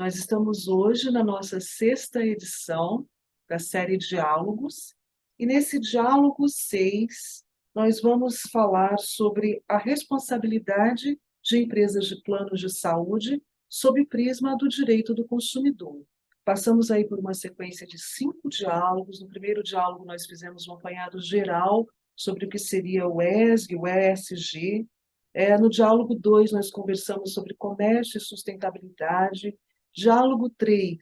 Nós estamos hoje na nossa sexta edição da série Diálogos, e nesse Diálogo 6, nós vamos falar sobre a responsabilidade de empresas de planos de saúde sob o prisma do direito do consumidor. Passamos aí por uma sequência de 5 diálogos. No primeiro diálogo, nós fizemos um apanhado geral sobre o que seria o ESG, o ESG. No diálogo 2, nós conversamos sobre comércio e sustentabilidade. Diálogo 3,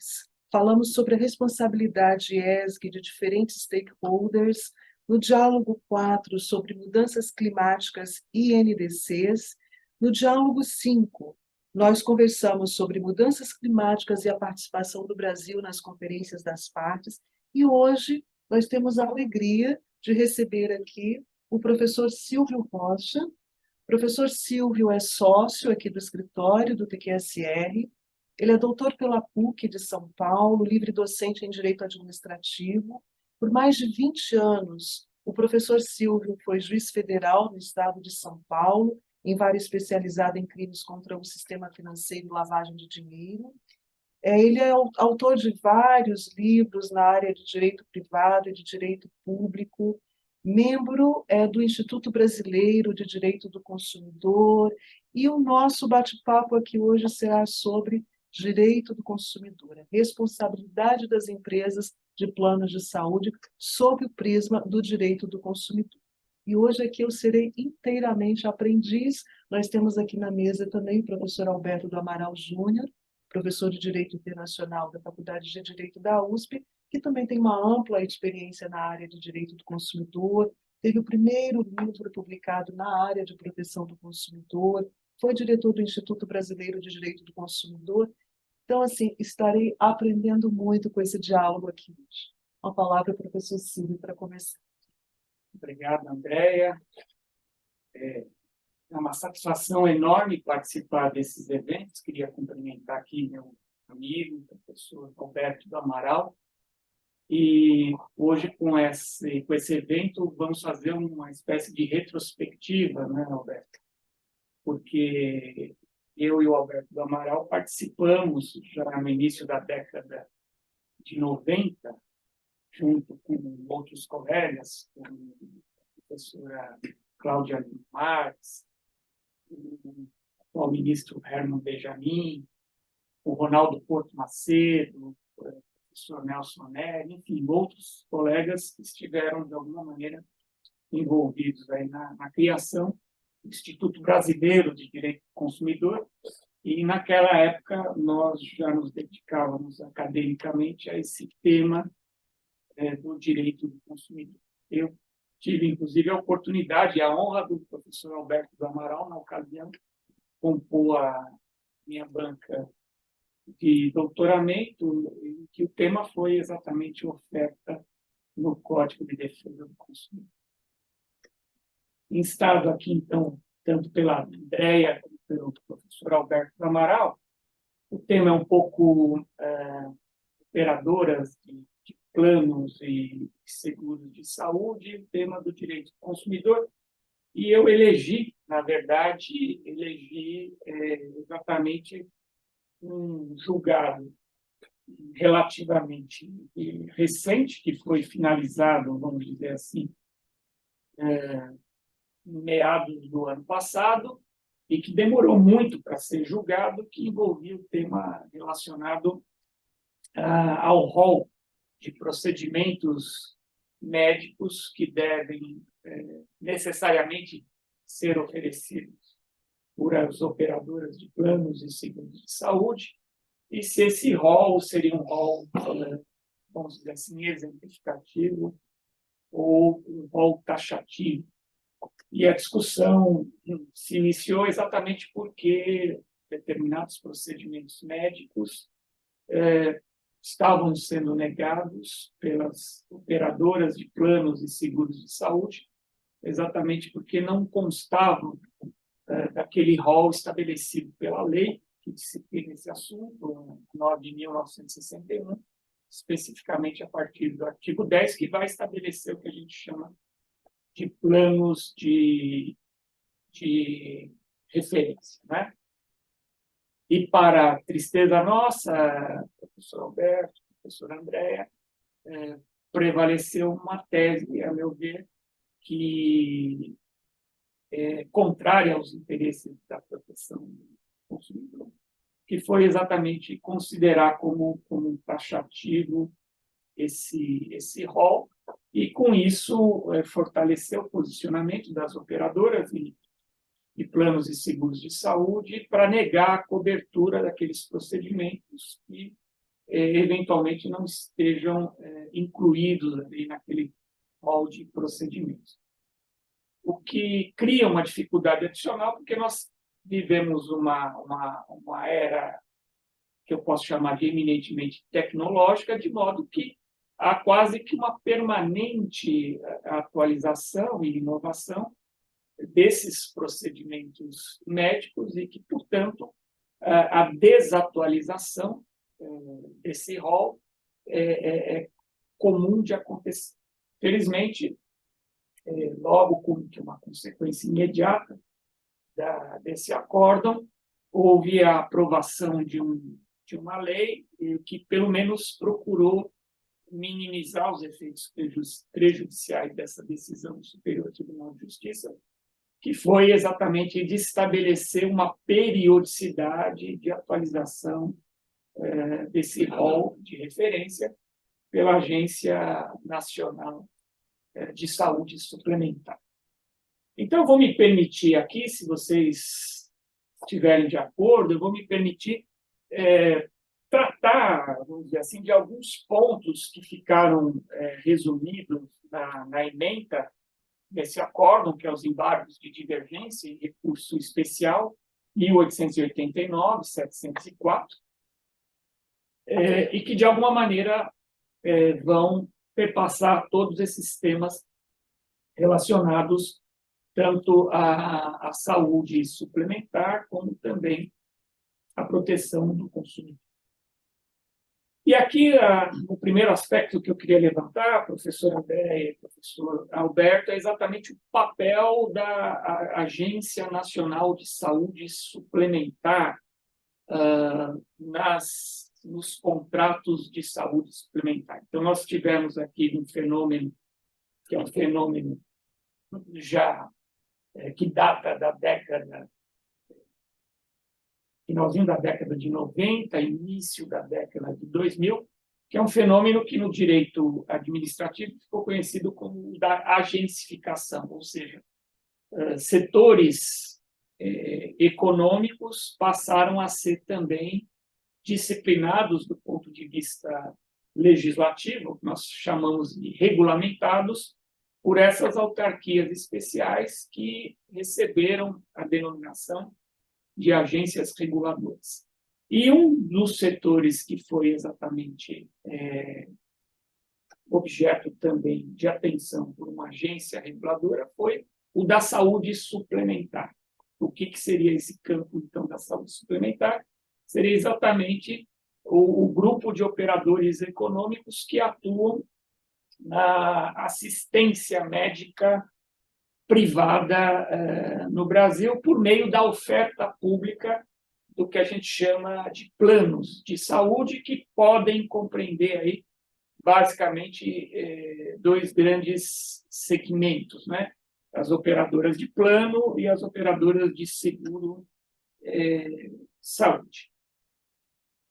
falamos sobre a responsabilidade ESG de diferentes stakeholders. No diálogo 4, sobre mudanças climáticas e NDCs. No diálogo 5, nós conversamos sobre mudanças climáticas e a participação do Brasil nas conferências das partes. E hoje nós temos a alegria de receber aqui o professor Silvio Rocha. O professor Silvio é sócio aqui do escritório do TQSR. Ele é doutor pela PUC de São Paulo, livre docente em Direito Administrativo. Por mais de 20 anos, o professor Silvio foi juiz federal no estado de São Paulo, em vara especializada em crimes contra o sistema financeiro e lavagem de dinheiro. Ele é autor de vários livros na área de direito privado e de direito público, membro do Instituto Brasileiro de Direito do Consumidor, e o nosso bate-papo aqui hoje será sobre direito do consumidor, a responsabilidade das empresas de planos de saúde sob o prisma do direito do consumidor. E hoje aqui eu serei inteiramente aprendiz. Nós temos aqui na mesa também o professor Alberto do Amaral Júnior, professor de Direito Internacional da Faculdade de Direito da USP, que também tem uma ampla experiência na área de direito do consumidor, teve o primeiro livro publicado na área de proteção do consumidor, foi diretor do Instituto Brasileiro de Direito do Consumidor. Então, assim, estarei aprendendo muito com esse diálogo aqui hoje. Uma palavra para o professor Silvio para começar. Obrigado, Andréia. É uma satisfação enorme participar desses eventos. Queria cumprimentar aqui meu amigo, o professor Alberto do Amaral. E hoje, com esse evento, vamos fazer uma espécie de retrospectiva, né, Alberto? Porque eu e o Alberto do Amaral participamos já no início da década de 90, junto com outros colegas, como a professora Cláudia Marques, o atual ministro Herman Benjamin, o Ronaldo Porto Macedo, o professor Nelson Neri, enfim, outros colegas que estiveram, de alguma maneira, envolvidos aí na criação do Instituto Brasileiro de Direito do Consumidor, e naquela época nós já nos dedicávamos academicamente a esse tema do direito do consumidor. Eu tive, inclusive, a oportunidade e a honra do professor Alberto do Amaral, na ocasião, compor a minha banca de doutoramento, em que o tema foi exatamente oferta no Código de Defesa do Consumidor. Instado aqui, então, tanto pela Andréia como pelo professor Alberto do Amaral, o tema é um pouco operadoras de planos e seguros de saúde, o tema do direito do consumidor, e eu na verdade, exatamente um julgado relativamente recente, que foi finalizado, vamos dizer assim, em meados do ano passado, e que demorou muito para ser julgado, que envolvia o tema relacionado ao rol de procedimentos médicos que devem necessariamente ser oferecidos por as operadoras de planos e seguros de saúde, e se esse rol seria um rol, vamos dizer assim, exemplificativo ou um rol taxativo. E a discussão se iniciou exatamente porque determinados procedimentos médicos estavam sendo negados pelas operadoras de planos e seguros de saúde, exatamente porque não constavam daquele rol estabelecido pela lei que disciplina esse assunto, 9 de 1961, especificamente a partir do artigo 10, que vai estabelecer o que a gente chama de planos de referência, né? E, para a tristeza nossa, professor Alberto, professora Andréa, prevaleceu uma tese, a meu ver, que é contrária aos interesses da proteção do consumidor, que foi exatamente considerar como taxativo esse rol, e, com isso, fortalecer o posicionamento das operadoras e planos e seguros de saúde para negar a cobertura daqueles procedimentos que, eventualmente, não estejam incluídos ali naquele rol de procedimentos. O que cria uma dificuldade adicional, porque nós vivemos uma era que eu posso chamar de eminentemente tecnológica, de modo que há quase que uma permanente atualização e inovação desses procedimentos médicos e que, portanto, a desatualização desse rol é comum de acontecer. Felizmente, logo como que uma consequência imediata desse acórdão, houve a aprovação de uma lei que, pelo menos, procurou minimizar os efeitos prejudiciais dessa decisão do Superior Tribunal de Justiça, que foi exatamente de estabelecer uma periodicidade de atualização desse rol de referência pela Agência Nacional de Saúde Suplementar. Então, eu vou me permitir aqui, se vocês estiverem de acordo, eu vou me permitir tratar, vamos dizer assim, de alguns pontos que ficaram resumidos na ementa desse acórdão, que é os embargos de divergência e recurso especial 1889-704, e que, de alguma maneira, vão perpassar todos esses temas relacionados tanto à saúde suplementar, como também à proteção do consumidor. E aqui, o primeiro aspecto que eu queria levantar, professor André e professor Alberto, é exatamente o papel da Agência Nacional de Saúde Suplementar nos contratos de saúde suplementar. Então, nós tivemos aqui um fenômeno, que é um fenômeno já que data da finalzinho da década de 90, início da década de 2000, que é um fenômeno que, no direito administrativo, ficou conhecido como da agencificação, ou seja, setores econômicos passaram a ser também disciplinados do ponto de vista legislativo, que nós chamamos de regulamentados, por essas autarquias especiais que receberam a denominação de agências reguladoras. E um dos setores que foi exatamente objeto também de atenção por uma agência reguladora foi o da saúde suplementar. O que seria esse campo, então, da saúde suplementar? Seria exatamente o grupo de operadores econômicos que atuam na assistência médica privada no Brasil por meio da oferta pública do que a gente chama de planos de saúde, que podem compreender aí basicamente dois grandes segmentos, né? As operadoras de plano e as operadoras de seguro saúde.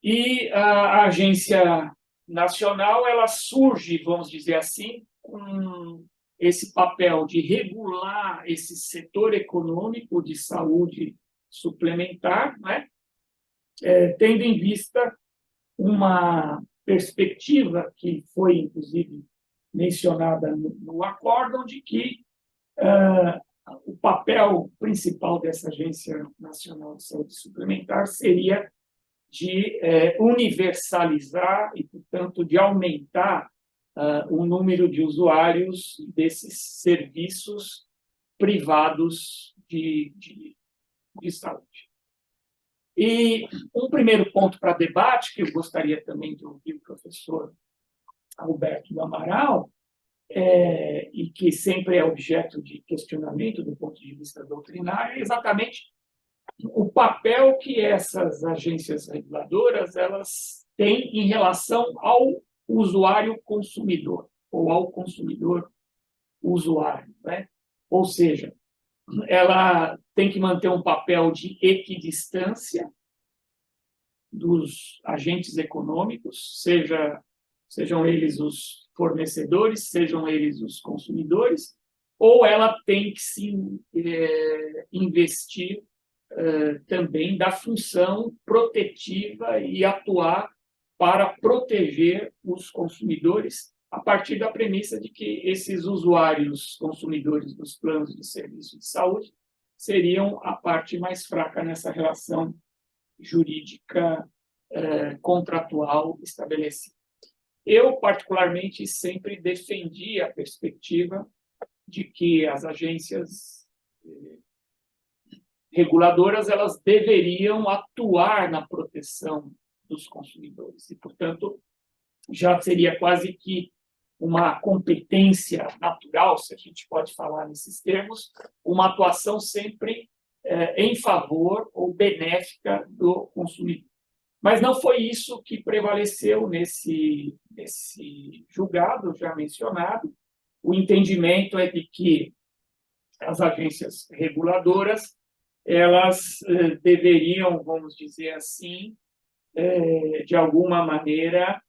E a agência nacional, ela surge, vamos dizer assim, com esse papel de regular esse setor econômico de saúde suplementar, né? Tendo em vista uma perspectiva que foi, inclusive, mencionada no acórdão, de que o papel principal dessa Agência Nacional de Saúde Suplementar seria de universalizar e, portanto, de aumentar o número de usuários desses serviços privados de saúde. E um primeiro ponto para debate, que eu gostaria também de ouvir o professor Alberto do Amaral, e que sempre é objeto de questionamento do ponto de vista doutrinário, é exatamente o papel que essas agências reguladoras elas têm em relação ao usuário consumidor, ou ao consumidor usuário, né? Ou seja, ela tem que manter um papel de equidistância dos agentes econômicos, sejam eles os fornecedores, sejam eles os consumidores, ou ela tem que se investir também da função protetiva e atuar para proteger os consumidores a partir da premissa de que esses usuários consumidores dos planos de serviço de saúde seriam a parte mais fraca nessa relação jurídica contratual estabelecida. Eu, particularmente, sempre defendi a perspectiva de que as agências reguladoras elas deveriam atuar na proteção dos consumidores e, portanto, já seria quase que uma competência natural, se a gente pode falar nesses termos, uma atuação sempre em favor ou benéfica do consumidor. Mas não foi isso que prevaleceu nesse julgado já mencionado. O entendimento é de que as agências reguladoras elas deveriam, vamos dizer assim, de alguma maneira,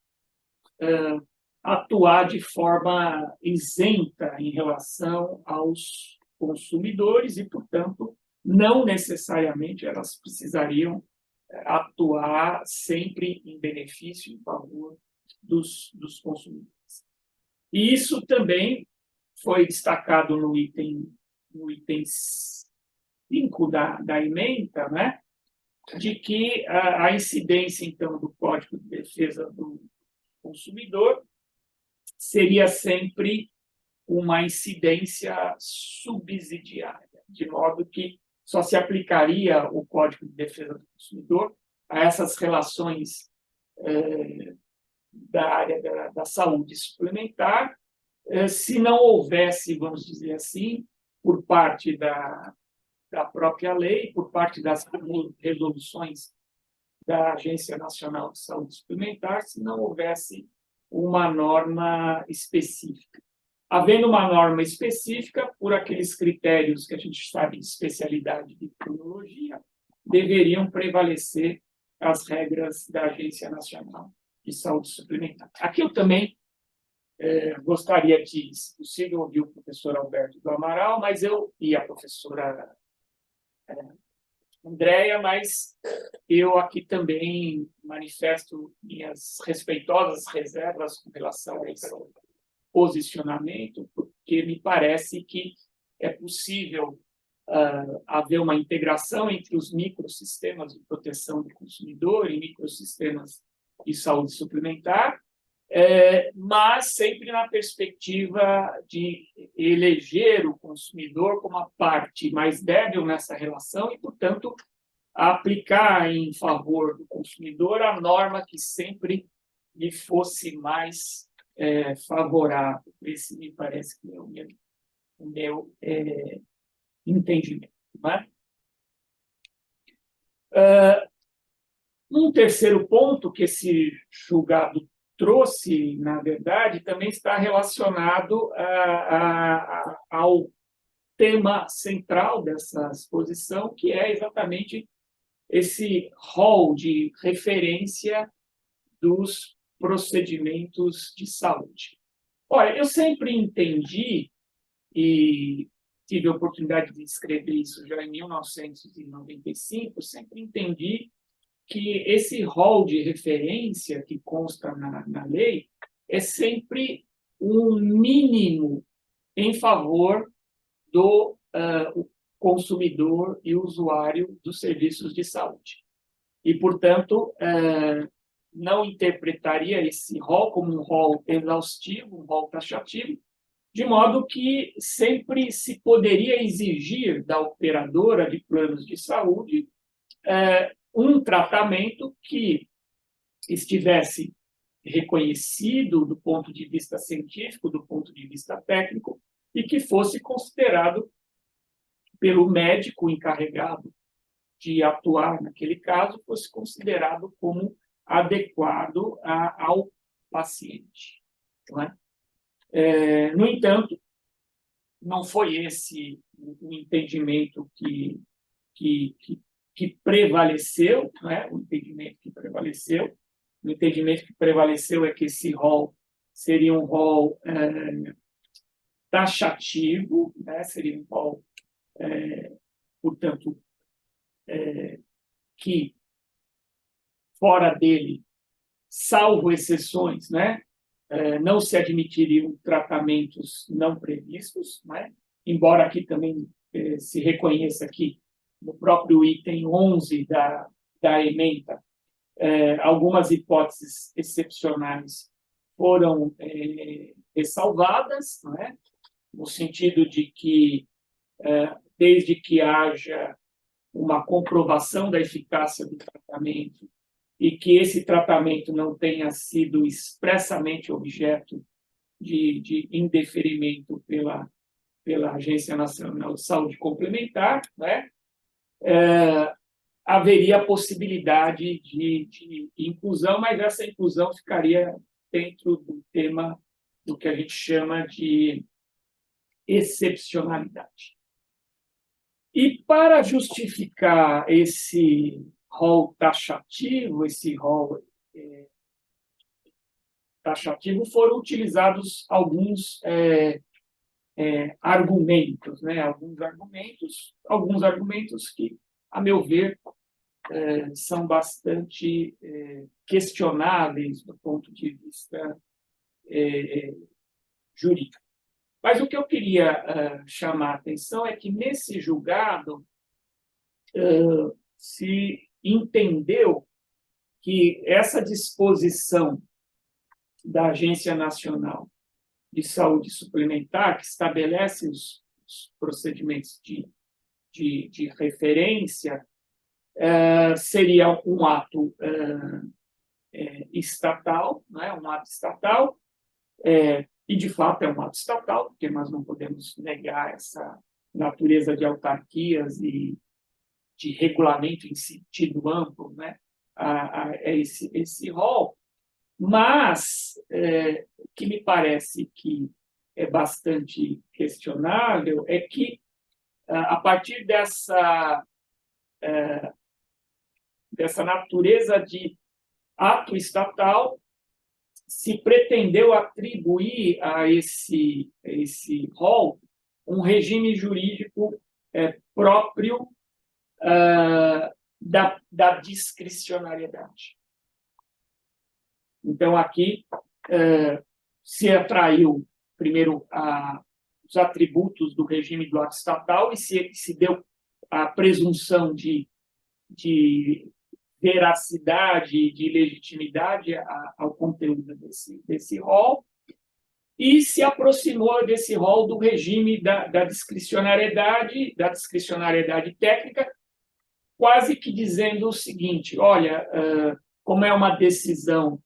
atuar de forma isenta em relação aos consumidores e, portanto, não necessariamente elas precisariam atuar sempre em benefício, em favor dos consumidores. E isso também foi destacado no item 5 da ementa, né, de que a incidência, então, do Código de Defesa do Consumidor seria sempre uma incidência subsidiária, de modo que só se aplicaria o Código de Defesa do Consumidor a essas relações da área da saúde suplementar, se não houvesse, vamos dizer assim, por parte da própria lei, por parte das resoluções da Agência Nacional de Saúde Suplementar, se não houvesse uma norma específica. Havendo uma norma específica, por aqueles critérios que a gente sabe de especialidade de epidemiologia, deveriam prevalecer as regras da Agência Nacional de Saúde Suplementar. Aqui eu também gostaria de, se possível, ouvir o professor Alberto do Amaral, mas e a professora Andréia, mas eu aqui também manifesto minhas respeitosas reservas com relação a esse posicionamento, porque me parece que é possível haver uma integração entre os microsistemas de proteção do consumidor e microsistemas de saúde suplementar, mas sempre na perspectiva de eleger o consumidor como a parte mais débil nessa relação e, portanto, aplicar em favor do consumidor a norma que sempre lhe fosse mais favorável. Esse me parece que é o meu entendimento. Não é? Um terceiro ponto que esse julgado trouxe, na verdade, também está relacionado ao tema central dessa exposição, que é exatamente esse rol de referência dos procedimentos de saúde. Olha, eu sempre entendi, e tive a oportunidade de escrever isso já em 1995, sempre entendi que esse rol de referência que consta na lei é sempre um mínimo em favor do consumidor e usuário dos serviços de saúde. E, portanto, não interpretaria esse rol como um rol exaustivo, um rol taxativo, de modo que sempre se poderia exigir da operadora de planos de saúde um tratamento que estivesse reconhecido do ponto de vista científico, do ponto de vista técnico, e que fosse considerado pelo médico encarregado de atuar naquele caso fosse considerado como adequado ao paciente. Não é? No entanto, não foi esse o entendimento que prevaleceu, não é? O entendimento que prevaleceu. O entendimento que prevaleceu é que esse rol seria um rol taxativo, né? Seria um rol, portanto, que fora dele, salvo exceções, né? Não se admitiriam tratamentos não previstos, né? Embora aqui também se reconheça que no próprio item 11 da ementa, algumas hipóteses excepcionais foram ressalvadas, né? No sentido de que, desde que haja uma comprovação da eficácia do tratamento e que esse tratamento não tenha sido expressamente objeto de indeferimento pela Agência Nacional de Saúde Complementar, né? Haveria a possibilidade de inclusão, mas essa inclusão ficaria dentro do tema do que a gente chama de excepcionalidade. E para justificar esse rol taxativo, foram utilizados alguns argumentos, né? Alguns argumentos que, a meu ver, são bastante questionáveis do ponto de vista jurídico. Mas o que eu queria chamar a atenção é que, nesse julgado, se entendeu que essa disposição da Agência Nacional de Saúde Suplementar, que estabelece os procedimentos de referência, seria um ato estatal, né? Um ato estatal, e, de fato, é um ato estatal, porque nós não podemos negar essa natureza de autarquias e de regulamento em sentido amplo, né? Esse rol. Mas o que me parece que é bastante questionável é que, a partir dessa natureza de ato estatal, se pretendeu atribuir a esse rol um regime jurídico próprio da discricionariedade. Então, aqui se atraiu, primeiro, os atributos do regime do ato estatal e se deu a presunção de veracidade, de legitimidade ao conteúdo desse rol, e se aproximou desse rol do regime da discricionariedade técnica, quase que dizendo o seguinte: olha, como é uma decisão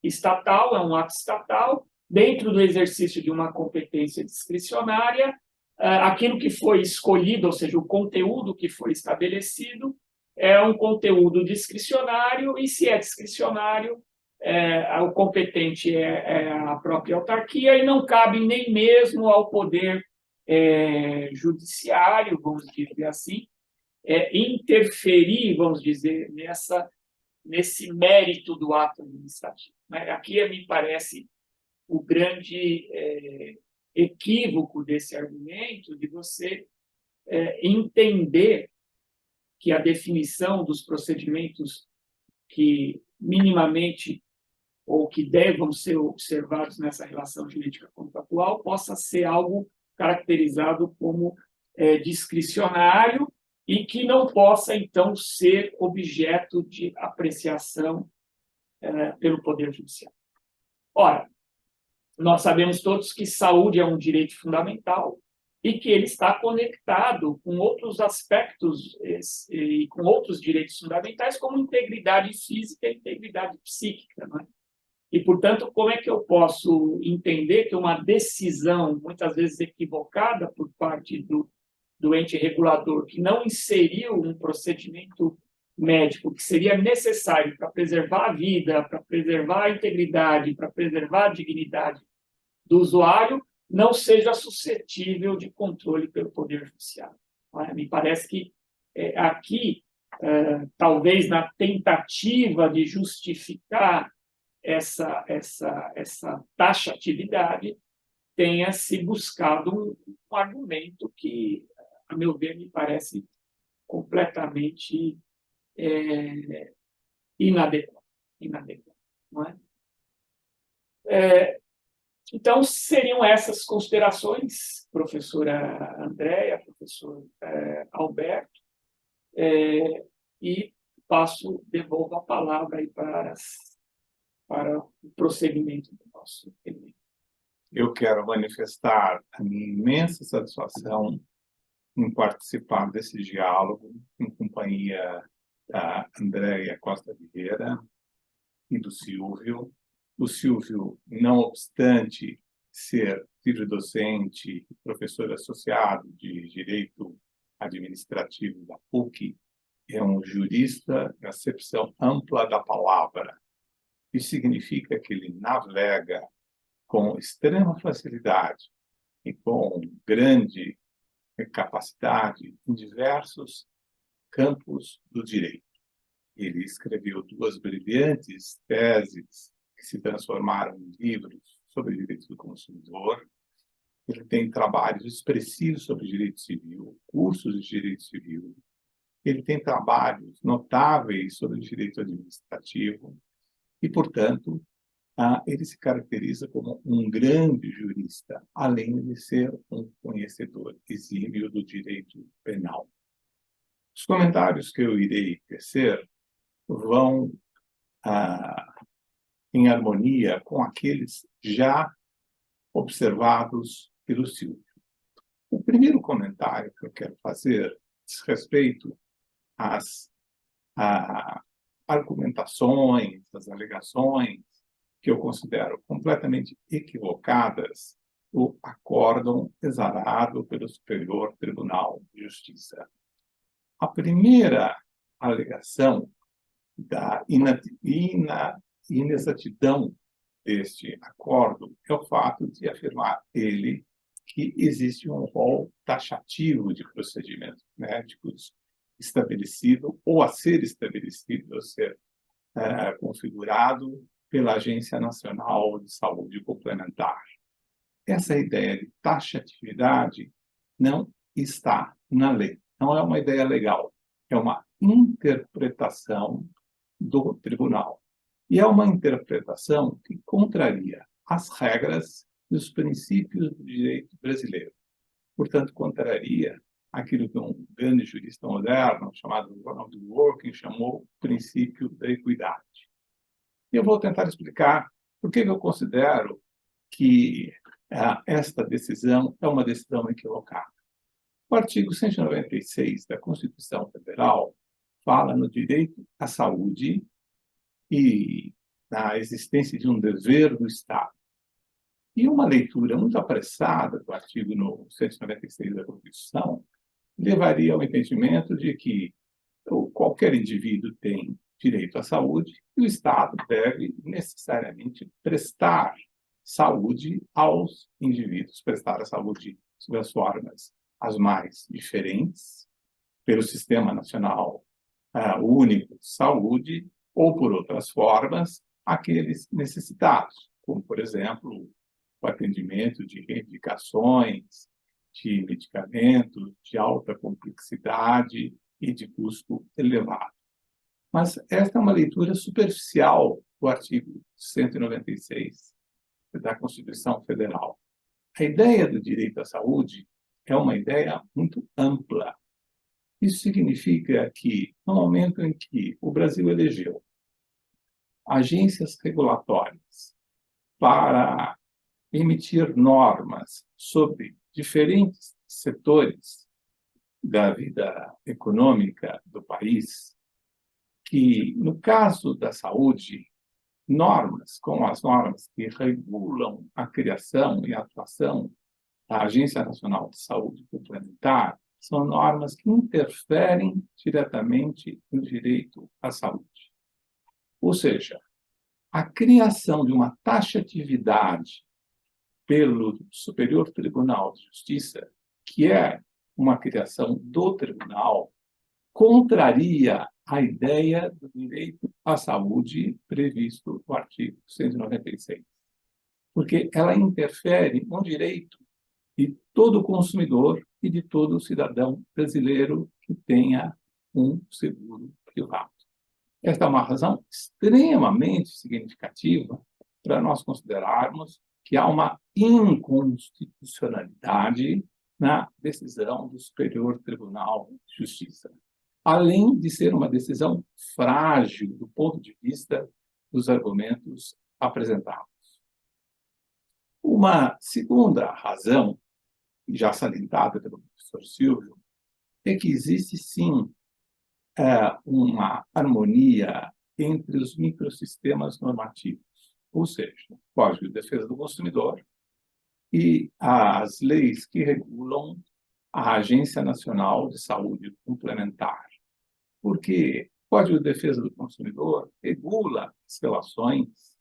estatal, é um ato estatal, dentro do exercício de uma competência discricionária, aquilo que foi escolhido, ou seja, o conteúdo que foi estabelecido, é um conteúdo discricionário, e se é discricionário, o competente é a própria autarquia, e não cabe nem mesmo ao poder judiciário, vamos dizer assim, interferir, vamos dizer, nesse mérito do ato administrativo. Aqui me parece o grande equívoco desse argumento, de você entender que a definição dos procedimentos que minimamente ou que devam ser observados nessa relação jurídica contratual possa ser algo caracterizado como discricionário e que não possa, então, ser objeto de apreciação pelo Poder Judiciário. Ora, nós sabemos todos que saúde é um direito fundamental e que ele está conectado com outros aspectos e com outros direitos fundamentais, como integridade física e integridade psíquica, não é? E, portanto, como é que eu posso entender que uma decisão, muitas vezes equivocada por parte do ente regulador que não inseriu um procedimento médico que seria necessário para preservar a vida, para preservar a integridade, para preservar a dignidade do usuário, não seja suscetível de controle pelo Poder Judiciário. Me parece que aqui, talvez na tentativa de justificar essa taxatividade, tenha se buscado um argumento que, a meu ver, me parece completamente inadequado. Não é? Então, seriam essas considerações, professora Andréia, professor Alberto, e devolvo a palavra aí para o prosseguimento do nosso evento. Eu quero manifestar a minha imensa satisfação em participar desse diálogo em companhia da Andréia Costa Vieira e do Silvio. O Silvio, não obstante ser livre-docente, professor associado de Direito Administrativo da PUC, é um jurista de acepção ampla da palavra. Isso significa que ele navega com extrema facilidade e com grande capacidade em diversos campos do direito. Ele escreveu 2 brilhantes teses que se transformaram em livros sobre direito do consumidor. Ele tem trabalhos expressivos sobre direito civil, cursos de direito civil. Ele tem trabalhos notáveis sobre direito administrativo e, portanto, ele se caracteriza como um grande jurista, além de ser um conhecedor exímio do direito penal. Os comentários que eu irei tecer vão em harmonia com aqueles já observados pelo Silvio. O primeiro comentário que eu quero fazer diz respeito às argumentações, às alegações que eu considero completamente equivocadas do acórdão exarado pelo Superior Tribunal de Justiça. A primeira alegação da inexatidão deste acordo é o fato de afirmar ele que existe um rol taxativo de procedimentos médicos estabelecido ou a ser estabelecido, a ser configurado pela Agência Nacional de Saúde Complementar. Essa ideia de taxatividade não está na lei. Não é uma ideia legal, é uma interpretação do tribunal. E é uma interpretação que contraria as regras e os princípios do direito brasileiro. Portanto, contraria aquilo que um grande jurista moderno, chamado Ronald Dworkin, chamou o princípio da equidade. E eu vou tentar explicar por que eu considero que esta decisão é uma decisão equivocada. O artigo 196 da Constituição Federal fala no direito à saúde e na existência de um dever do Estado. E uma leitura muito apressada do artigo 196 da Constituição levaria ao entendimento de que qualquer indivíduo tem direito à saúde e o Estado deve necessariamente prestar saúde aos indivíduos, prestar a saúde sob as formas as mais diferentes, pelo Sistema Nacional Único de Saúde, ou por outras formas, aqueles necessitados, como, por exemplo, o atendimento de reivindicações, de medicamentos de alta complexidade e de custo elevado. Mas esta é uma leitura superficial do artigo 196 da Constituição Federal. A ideia do direito à saúde é uma ideia muito ampla. Isso significa que, no momento em que o Brasil elegeu agências regulatórias para emitir normas sobre diferentes setores da vida econômica do país, que, no caso da saúde, normas como as normas que regulam a criação e a atuação da Agência Nacional de Saúde Complementar são normas que interferem diretamente no direito à saúde. Ou seja, a criação de uma taxatividade pelo Superior Tribunal de Justiça, que é uma criação do tribunal, contraria a ideia do direito à saúde previsto no artigo 196, porque ela interfere no direito de todo consumidor e de todo cidadão brasileiro que tenha um seguro privado. Esta é uma razão extremamente significativa para nós considerarmos que há uma inconstitucionalidade na decisão do Superior Tribunal de Justiça, além de ser uma decisão frágil do ponto de vista dos argumentos apresentados. Uma segunda razão, já salientada pelo professor Silvio, é que existe, sim, uma harmonia entre os microsistemas normativos, ou seja, o Código de Defesa do Consumidor e as leis que regulam a Agência Nacional de Saúde Complementar. Porque o Código de Defesa do Consumidor regula as relações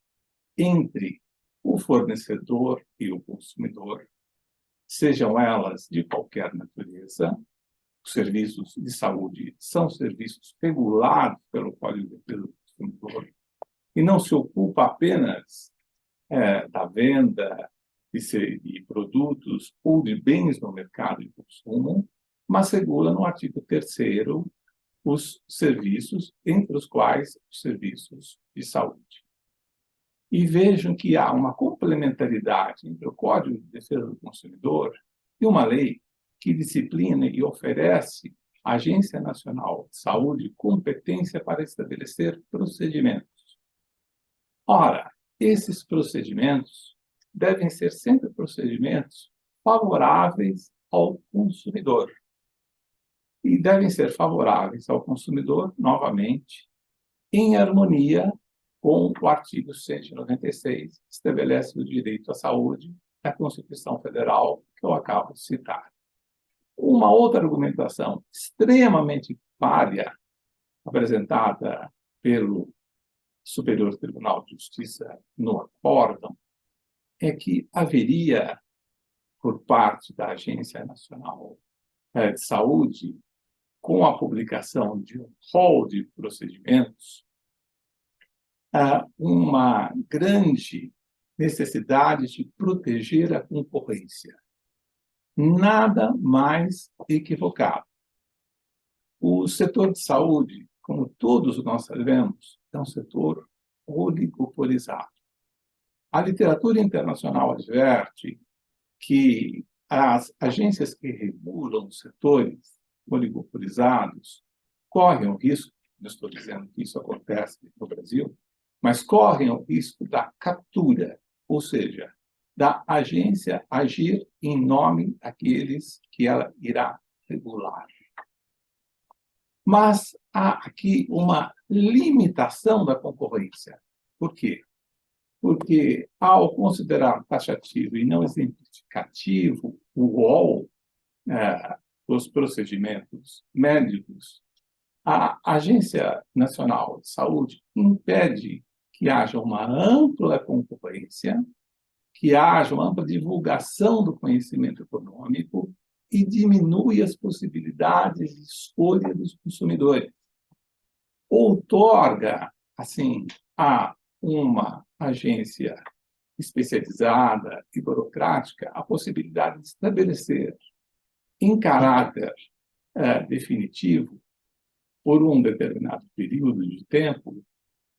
entre o fornecedor e o consumidor, sejam elas de qualquer natureza. Os serviços de saúde são serviços regulados pelo Código de Defesa do Consumidor e não se ocupa apenas da venda de produtos ou de bens no mercado de consumo, mas regula no artigo 3º os serviços, entre os quais os serviços de saúde. E vejam que há uma complementaridade entre o Código de Defesa do Consumidor e uma lei que disciplina e oferece à Agência Nacional de Saúde competência para estabelecer procedimentos. Ora, esses procedimentos devem ser sempre procedimentos favoráveis ao consumidor. E devem ser favoráveis ao consumidor, novamente, em harmonia com o artigo 196, que estabelece o direito à saúde da Constituição Federal, que eu acabo de citar. Uma outra argumentação extremamente falha, apresentada pelo Superior Tribunal de Justiça no acórdão, é que haveria, por parte da Agência Nacional de Saúde, com a publicação de um rol de procedimentos, uma grande necessidade de proteger a concorrência. Nada mais equivocado. O setor de saúde, como todos nós sabemos, é um setor oligopolizado. A literatura internacional adverte que as agências que regulam os setores oligopolizados correm o risco, não estou dizendo que isso acontece no Brasil, mas correm o risco da captura, ou seja, da agência agir em nome daqueles que ela irá regular. Mas há aqui uma limitação da concorrência. Por quê? Porque, ao considerar taxativo e não exemplificativo o rol dos procedimentos médicos, a Agência Nacional de Saúde impede que haja uma ampla concorrência, que haja uma ampla divulgação do conhecimento econômico e diminui as possibilidades de escolha dos consumidores. Outorga, assim, a uma agência especializada e burocrática a possibilidade de estabelecer, em caráter definitivo, por um determinado período de tempo,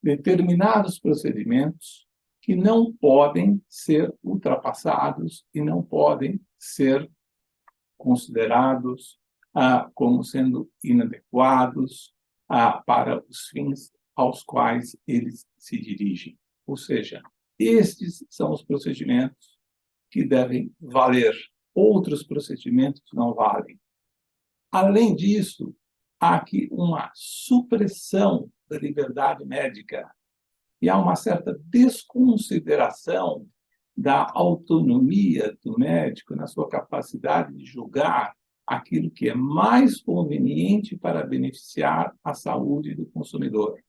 determinados procedimentos que não podem ser ultrapassados e não podem ser considerados como sendo inadequados para os fins aos quais eles se dirigem. Ou seja, estes são os procedimentos que devem valer. Outros procedimentos não valem. Além disso, há aqui uma supressão da liberdade médica e há uma certa desconsideração da autonomia do médico na sua capacidade de julgar aquilo que é mais conveniente para beneficiar a saúde do consumidor.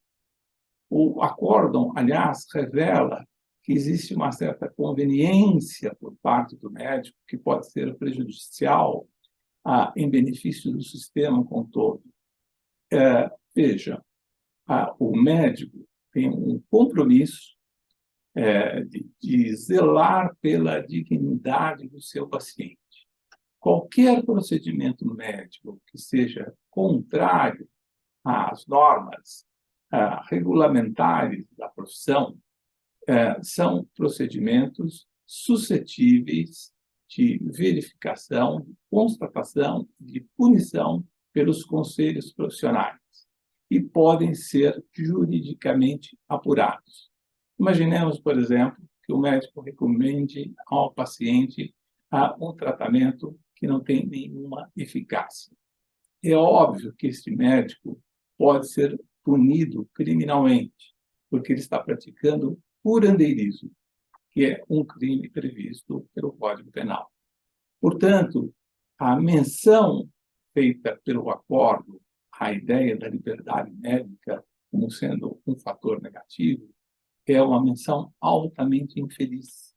O acórdão, aliás, revela que existe uma certa conveniência por parte do médico que pode ser prejudicial em benefício do sistema como um todo. Veja, o médico tem um compromisso de zelar pela dignidade do seu paciente. Qualquer procedimento médico que seja contrário às normas regulamentares da profissão são procedimentos suscetíveis de verificação, de constatação, de punição pelos conselhos profissionais e podem ser juridicamente apurados. Imaginemos, por exemplo, que o médico recomende ao paciente um tratamento que não tem nenhuma eficácia. É óbvio que este médico pode ser punido criminalmente, porque ele está praticando curandeirismo, que é um crime previsto pelo Código Penal. Portanto, a menção feita pelo acordo à ideia da liberdade médica como sendo um fator negativo é uma menção altamente infeliz.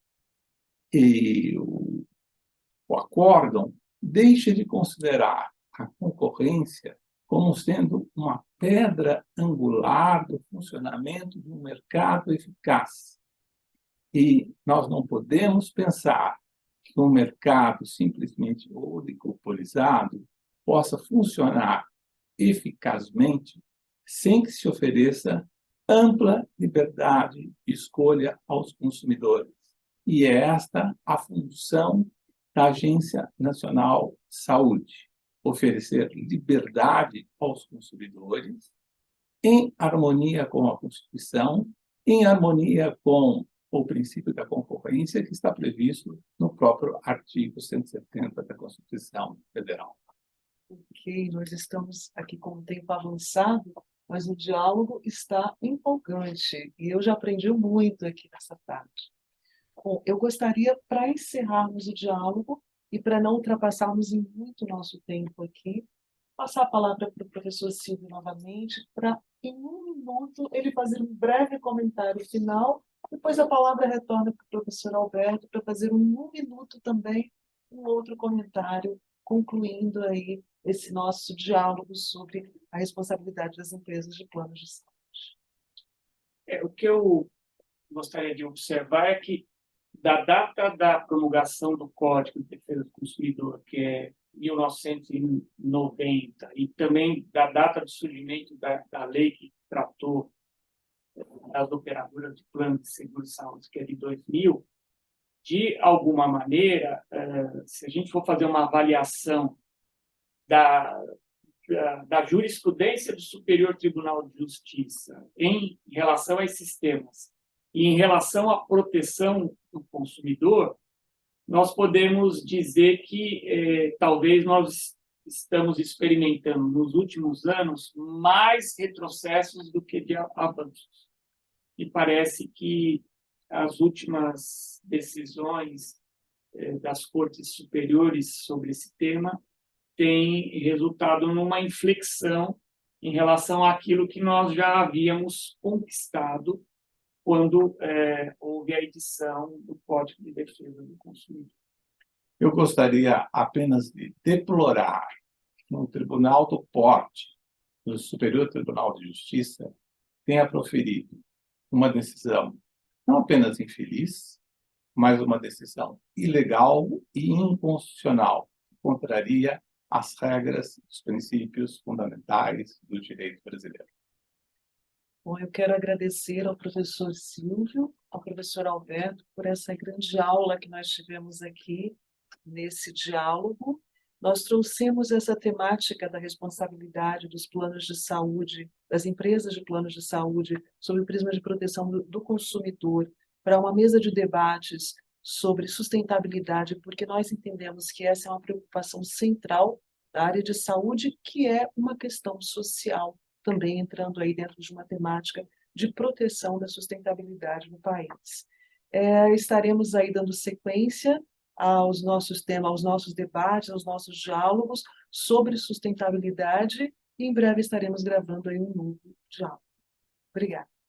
E o acórdão deixa de considerar a concorrência como sendo uma pedra angular do funcionamento de um mercado eficaz. E nós não podemos pensar que um mercado simplesmente oligopolizado possa funcionar eficazmente sem que se ofereça ampla liberdade de escolha aos consumidores. E é esta a função da Agência Nacional de Saúde, oferecer liberdade aos consumidores em harmonia com a Constituição, em harmonia com o princípio da concorrência que está previsto no próprio artigo 170 da Constituição Federal. Ok, nós estamos aqui com o tempo avançado, mas o diálogo está empolgante e eu já aprendi muito aqui nessa tarde. Bom, eu gostaria, para encerrarmos o diálogo e para não ultrapassarmos em muito nosso tempo aqui, passar a palavra para o professor Silvio novamente, para, em 1 minuto, ele fazer um breve comentário final, depois a palavra retorna para o professor Alberto para fazer em 1 minuto também um outro comentário, concluindo aí esse nosso diálogo sobre a responsabilidade das empresas de planos de saúde. O que eu gostaria de observar é que, da data da promulgação do Código de Defesa do Consumidor, que é 1990, e também da data do surgimento da lei que tratou das operadoras de plano de seguro de saúde, que é de 2000, de alguma maneira, se a gente for fazer uma avaliação da jurisprudência do Superior Tribunal de Justiça em relação a esses temas e em relação à proteção do consumidor, nós podemos dizer que talvez nós estamos experimentando nos últimos anos mais retrocessos do que de avanços. E parece que as últimas decisões das cortes superiores sobre esse tema têm resultado numa inflexão em relação àquilo que nós já havíamos conquistado quando houve a edição do Código de Defesa do Consumidor. Eu gostaria apenas de deplorar que um tribunal do porte, do Superior Tribunal de Justiça, tenha proferido uma decisão não apenas infeliz, mas uma decisão ilegal e inconstitucional, que contraria as regras, os princípios fundamentais do direito brasileiro. Bom, eu quero agradecer ao professor Silvio, ao professor Alberto, por essa grande aula que nós tivemos aqui nesse diálogo. Nós trouxemos essa temática da responsabilidade dos planos de saúde, das empresas de planos de saúde, sob o prisma de proteção do consumidor, para uma mesa de debates sobre sustentabilidade, porque nós entendemos que essa é uma preocupação central da área de saúde, que é uma questão social, também entrando aí dentro de uma temática de proteção da sustentabilidade no país. Estaremos aí dando sequência aos nossos temas, aos nossos debates, aos nossos diálogos sobre sustentabilidade, e em breve estaremos gravando aí um novo diálogo. Obrigada.